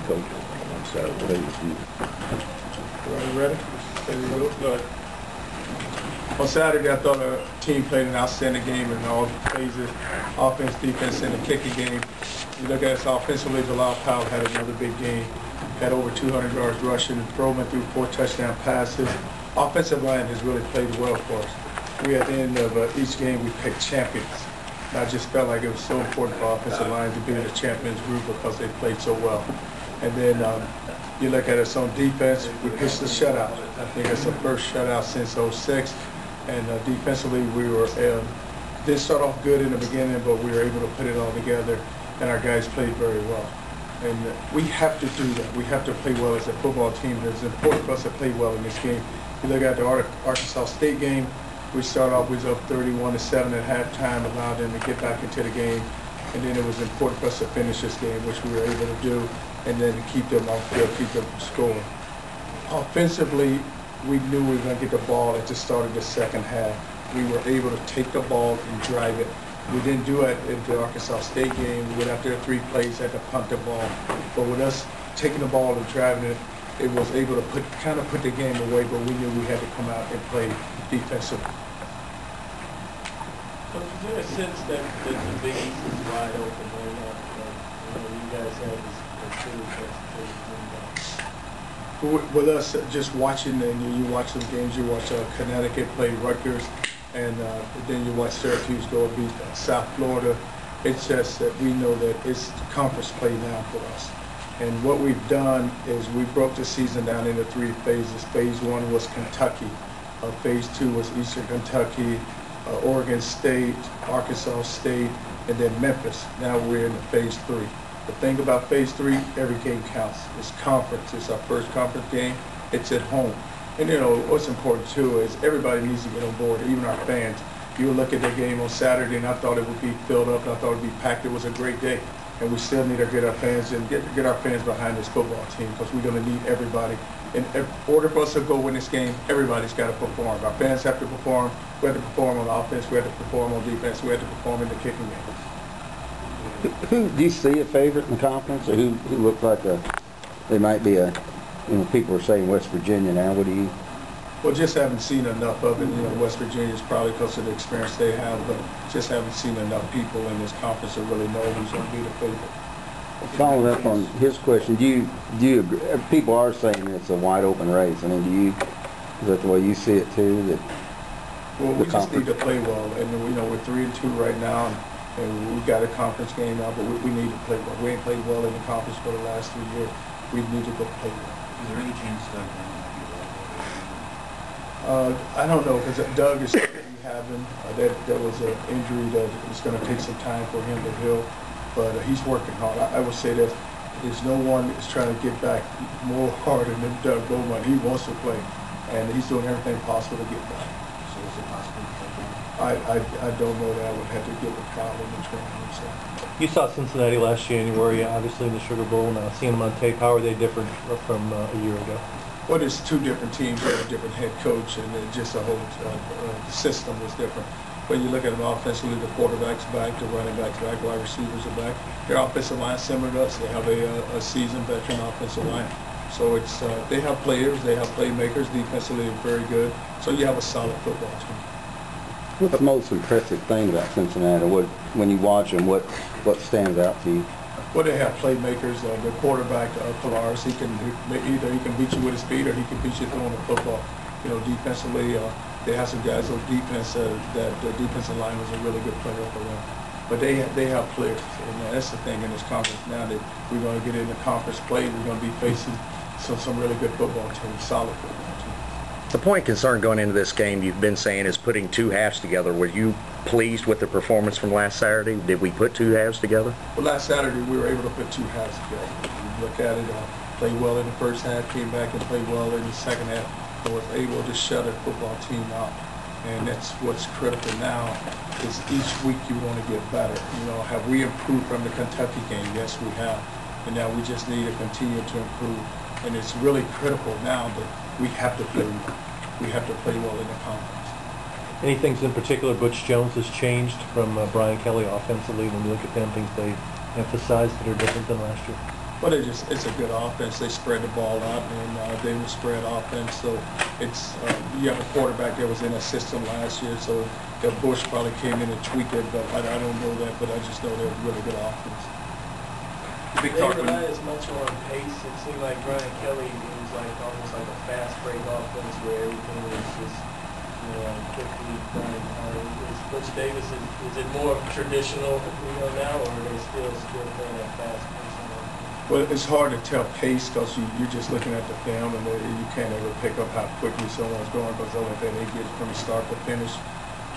coach on Saturday. Ready? There you go. On Saturday, I thought our team played an outstanding game in all phases, offense, defense, and the kicking game. You look at us offensively, Bilal Powell had another big game, had over 200 yards rushing, Roman threw 4 touchdown passes. Offensive line has really played well for us. We, at the end of each game, we picked champions. And I just felt like it was so important for offensive line to be in the champions group because they played so well. And then you look at us on defense, we pitched the shutout. I think it's the first shutout since '06. And defensively, we did start off good in the beginning, but we were able to put it all together, and our guys played very well. And we have to do that. We have to play well as a football team. It's important for us to play well in this game. You look at the Arkansas State game, we started off, we was up 31-7 at halftime, allowed them to get back into the game. And then it was important for us to finish this game, which we were able to do, and then keep them off field, keep them scoring. Offensively, we knew we were going to get the ball at the start of the second half. We were able to take the ball and drive it. We didn't do it in the Arkansas State game. We went after 3 plays, had to punt the ball. But with us taking the ball and driving it, it was able to kind of put the game away, but we knew we had to come out and play defensively. But is there a sense that the Big East is wide open right now? You guys have this two with us just watching, and you watch some games, you watch Connecticut play Rutgers, and then you watch Syracuse go and beat South Florida. It's just that we know that it's conference play now for us. And what we've done is we broke the season down into 3 phases. Phase 1 was Kentucky. Phase 2 was Eastern Kentucky, Oregon State, Arkansas State, and then Memphis. Now we're in phase 3. The thing about phase 3, every game counts. It's conference. It's our first conference game. It's at home. And you know, what's important too is everybody needs to get on board, even our fans. You look at the game on Saturday and I thought it would be filled up. I thought it would be packed. It was a great day. And we still need to get our fans and get our fans behind this football team because we're going to need everybody. In order for us to go win this game, everybody's got to perform. Our fans have to perform. We have to perform on offense. We have to perform on defense. We have to perform in the kicking game. Who do you see a favorite in the conference, or who looks like they might be people are saying West Virginia now. What do you? Well, just haven't seen enough of it. You know, West Virginia is probably because of the experience they have, but just haven't seen enough people in this conference to really know who's going to be the favorite. Following up on his question, do you agree? People are saying it's a wide open race. I mean, is that the way you see it too? That well, we just need to play well, and you know, we're 3-2 right now. And we got a conference game now, but we need to play well. We ain't played well in the conference for the last 3 years. We need to go play well. Is there any chance Doug I don't know, because Doug is having, there was an injury that it's going to take some time for him to heal, but he's working hard. I would say that there's no one that's trying to get back more harder than Doug Bowman. He wants to play, and he's doing everything possible to get back. So is it possible to play? I don't know that. I would have to get with Kyle in the training. So. You saw Cincinnati last January, obviously in the Sugar Bowl. Now seeing them on tape, how are they different from a year ago? Well, there's 2 different teams. They have a different head coach, and just the whole the system was different. When you look at them offensively, the quarterback's back, the running back's back, wide receivers are back. Their offensive line similar to us. They have a seasoned veteran offensive line. So it's they have players, they have playmakers. Defensively, they're very good. So you have a solid football team. What's the most impressive thing about Cincinnati? When you watch them, what stands out to you? Well, they have playmakers. The quarterback, Pilaris, he can beat you with his feet or he can beat you throwing the football. You know, defensively, they have some guys on defense that the defensive line was a really good player up around. But they have players, and that's the thing in this conference now that we're going to get into conference play. We're going to be facing some really good football teams, solid football teams. The point of concern going into this game, you've been saying, is putting 2 halves together. Were you pleased with the performance from last Saturday? Did we put 2 halves together? Well, last Saturday we were able to put 2 halves together. You look at it, played well in the first half, came back and played well in the second half, and was able to shut a football team out. And that's what's critical now, is each week you want to get better. You know, have we improved from the Kentucky game? Yes, we have. And now we just need to continue to improve. And it's really critical now that we have to play well in the conference. Any things in particular Butch Jones has changed from Brian Kelly offensively when you look at them, things they emphasized that are different than last year? But it's a good offense. They spread the ball out, and they will spread offense. So it's you have a quarterback that was in a system last year, so the Bush probably came in and tweaked it, but I don't know that. But I just know they're a really good offense. They rely as much on pace. It seemed like Brian Kelly was like almost like a fast break offense where everything was just quickly done. Is Butch Davis is it more traditional now, or are they still playing at fast pace? Well, it's hard to tell pace because you're just looking at the film and you can't ever pick up how quickly someone's going because the only thing they get from start to finish.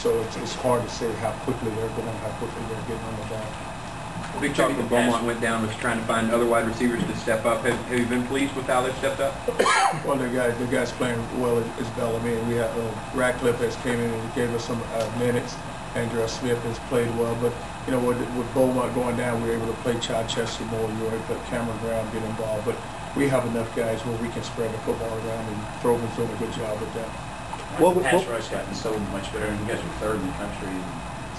So it's hard to say how quickly they're going, how quickly they're getting on the ball. Big talk when Beaumont went down was trying to find other wide receivers to step up. Have you been pleased with how they've stepped up? Well, the guys playing well is Bellamy, and we have Ratcliffe has came in and gave us some minutes. Andrew Smith has played well, but with Beaumont going down, we were able to play Chichester more. We were able to let Cameron Brown get involved, but we have enough guys where we can spread the football around, and Throvin's doing a good job with that. The pass rush gotten so much better, and you guys were third in the country in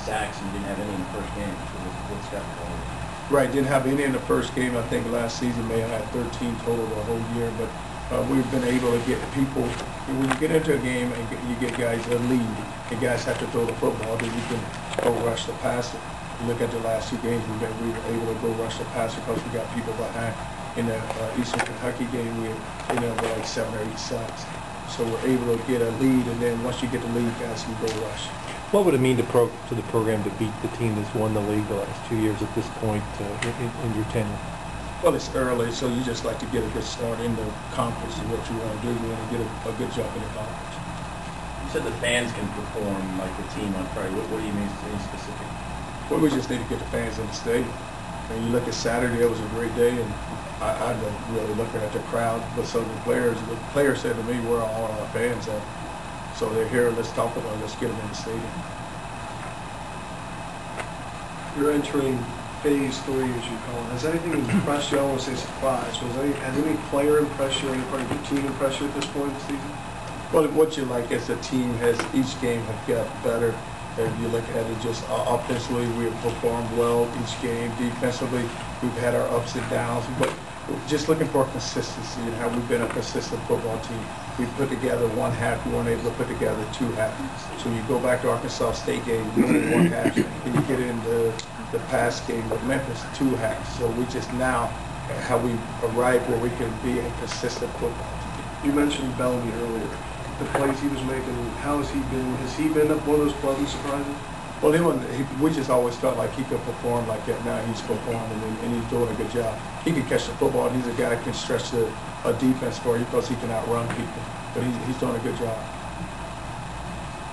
sacks and didn't have any in the first game. So what's gotten going? Right, didn't have any in the first game. I think last season may have had 13 total the whole year, but we've been able to get people. When you get into a game and you get guys a lead, the guys have to throw the football, then you can go rush the passer. You look at the last 2 games, we were able to go rush the passer because we got people behind. In the Eastern Kentucky game, we ended up with like 7 or 8 sacks. So we're able to get a lead, and then once you get the lead, guys can go rush. What would it mean to the program to beat the team that's won the league the last 2 years at this point in your tenure? Well, it's early, so you just like to get a good start in the conference and what you want to do. You want to get a good job in the conference. You said the fans can perform like the team on Friday. What do you mean any specific? Well, we just need to get the fans in the stadium. And you look at Saturday, it was a great day, and I wasn't really looking at the crowd, but so the players said to me, where are all our fans at? So they're here, let's talk about it, let's get them in the stadium. You're entering phase 3, as you call it. Has anything impressed you? I don't want to say surprised. Has any player impressed you or any part of your team impressed you at this point in the season? Well, what you like is the team each game have got better. If you look at it just offensively, we have performed well each game. Defensively, we've had our ups and downs, but just looking for consistency and how we've been a consistent football team. We put together one half, we weren't able to put together 2 halves. So you go back to Arkansas State game, we won 1 half, and you get into the past game with Memphis, 2 halves. So we just now how we arrived where we can be a consistent football team. You mentioned Bellamy earlier. The plays he was making, how has he been? Has he been one of those pleasant surprises? Well, we just always felt like he could perform like that. Now he's performing and he's doing a good job. He can catch the football, and he's a guy that can stretch a defense for you because he can outrun people. But he's doing a good job.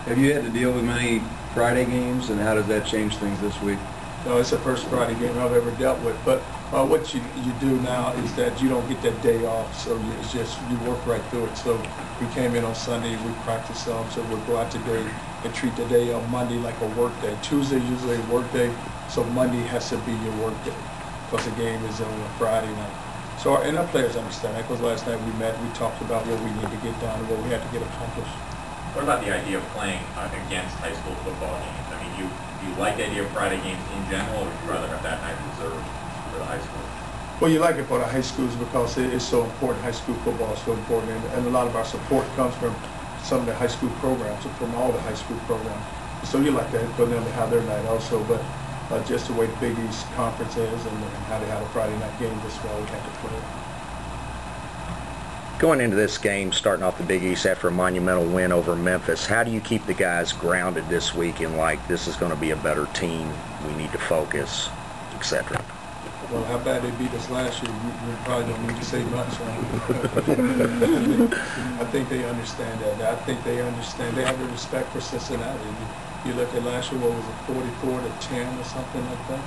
Have you had to deal with many Friday games, and how does that change things this week? No, it's the first Friday game I've ever dealt with. But what you do now is that you don't get that day off, so it's just you work right through it. So we came in on Sunday, we practiced some, so we'll go out today and treat the day on Monday like a work day. Tuesday usually a work day, so Monday has to be your work day because the game is on a Friday night. So our players understand that because last night we met, we talked about what we need to get done and what we had to get accomplished. What about the idea of playing against high school football games? I mean, do you like the idea of Friday games in general, or would you rather have that night reserved for the high school? Well, you like it for the high schools because it is so important. High school football is so important, and a lot of our support comes from some of the high school programs, from all the high school programs. So you like that for them to have their night also, but just the way the Big East Conference is and how they have a Friday night game, that's why we have to play it. Going into this game, starting off the Big East after a monumental win over Memphis, how do you keep the guys grounded this week in like this is going to be a better team, we need to focus, etc.? Well, how bad they beat us last year, we probably don't need to say much. I think they understand that. I think they understand. They have the respect for Cincinnati. You look at last year, what was it, 44-10 or something like that?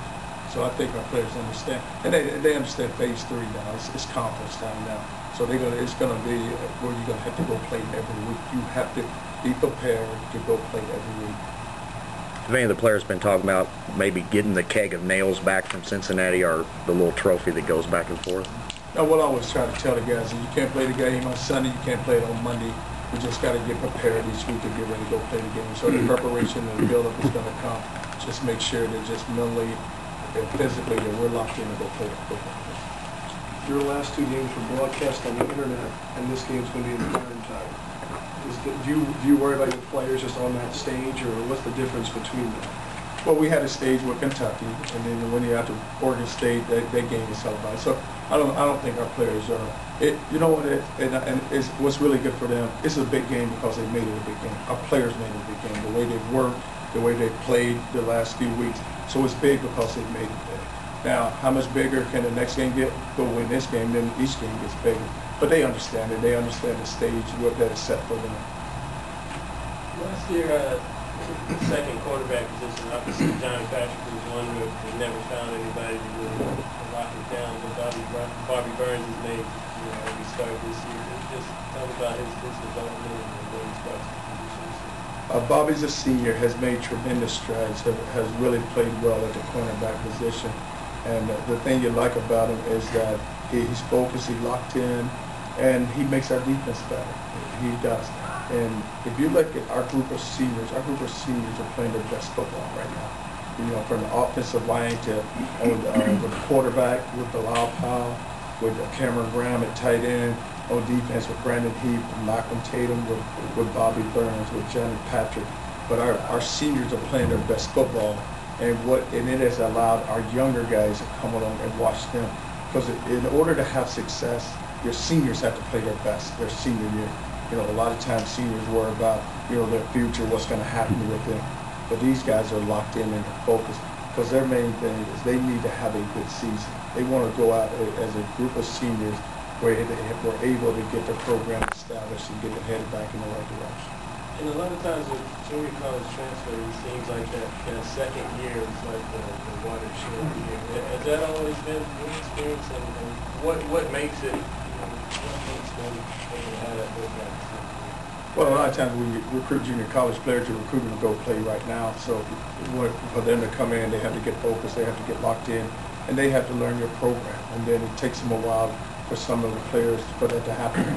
So I think our players understand. And they understand phase 3 now. It's conference time now. So it's going to be where you're going to have to go play every week. You have to be prepared to go play every week. Have any of the players been talking about maybe getting the keg of nails back from Cincinnati or the little trophy that goes back and forth? Now, what I always try to tell the guys is you can't play the game on Sunday, you can't play it on Monday. We just got to get prepared each week to get ready to go play the game. So the preparation and the build-up is going to come. Just make sure that just mentally and physically that we're locked in to go play the football. your last two games were broadcast on the internet, and this game's going to be in prime time. Do you worry about your players just on that stage, or what's the difference between them? Well, we had a stage with Kentucky, and then when you have to Oregon State, that game is televised. So I don't think our players are. You know what? And it's what's really good for them. It's a big game because they made it a big game. Our players made it a big game. The way they worked, the way they played the last few weeks. So it's big because they made it big. Now, how much bigger can the next game get? Go win this game, then each game gets bigger. But they understand it. They understand the stage that is set for them. Last year, the second quarterback position, opposite Johnny Patrick, was one who never found anybody to really lock it down. But Bobby Burns has made, every start this year. Just tell me about his development and where he starts the position. Bobby's a senior, has made tremendous strides, has really played well at the cornerback position. And the thing you like about him is that he's focused, he's locked in, and he makes our defense better. He does. And if you look at our group of seniors are playing their best football right now. From the offensive line to with the quarterback, with Bilal Powell, with Cameron Graham at tight end, on defense with Brandon Heath, Malcolm Tatum, with Bobby Burns, with Johnny Patrick. But our seniors are playing their best football, and it has allowed our younger guys to come along and watch them. Because in order to have success, your seniors have to play their best their senior year. A lot of times seniors worry about their future, what's going to happen with them. But these guys are locked in and focused because their main thing is they need to have a good season. They want to go out as a group of seniors where they were able to get the program established and get it headed back in the right direction. And a lot of times with junior college transfer, it seems like that second year is like the watershed year. Has that always been your experience, and what makes it, what makes them have that program? Well, a lot of times we recruit junior college players, you're recruiting to go play right now. So for them to come in, they have to get focused, they have to get locked in, and they have to learn your program. And then it takes them a while for some of the players for that to happen.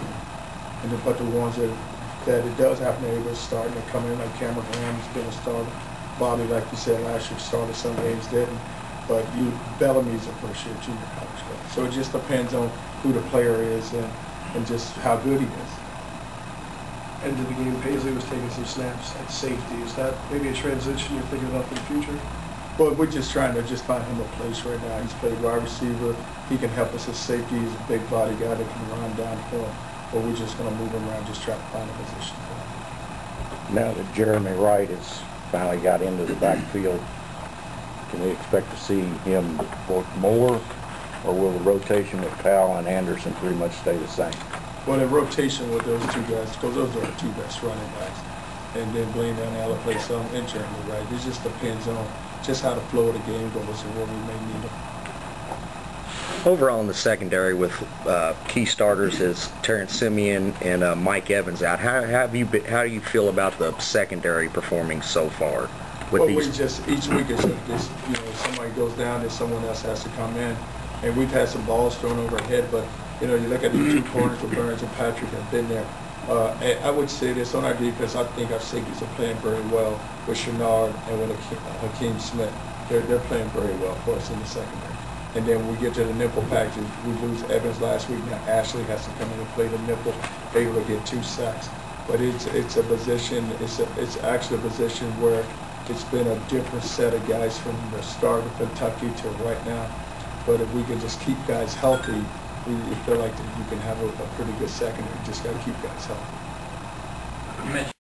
But the ones that it does happen, they're able to start and they come in, like Cameron Graham's been a starter. Bobby, like you said, last year started, some games didn't. But Bellamy's a first-year junior college player. So it just depends on who the player is and just how good he is. End of the game, Paisley was taking some snaps at safety. Is that maybe a transition you're thinking about for the future? Well, we're just trying to find him a place right now. He's played wide receiver. He can help us at safety. He's a big body guy that can run downhill. But we're just going to move him around, just try to find a position for him. Now that Jeremy Wright has finally got into the backfield, can we expect to see him work more, or will the rotation with Powell and Anderson pretty much stay the same? Well, the rotation with those two guys, because those are our two best running backs. And then Blaine Van Allen plays some and Jeremy Wright. It just depends on just how the flow of the game goes and where we may need them. Overall in the secondary with key starters as Terrence Simeon and Mike Evans out, how do you feel about the secondary performing so far? Well, we just, each week is just, somebody goes down and someone else has to come in. And we've had some balls thrown overhead, but you look at the two corners with Burns and Patrick have been there. I would say this, on our defense, I think our safeties are playing very well with Chenard and with Hakeem Smith. They're playing very well for us in the secondary. And then we get to the nickel packages. We lose Evans last week. Now Ashley has to come in and play the nickel, able to get 2 sacks. But it's a position, it's actually a position where it's been a different set of guys from the start of Kentucky to right now. But if we can just keep guys healthy, we feel like that you can have a pretty good secondary. Just got to keep guys healthy. You mentioned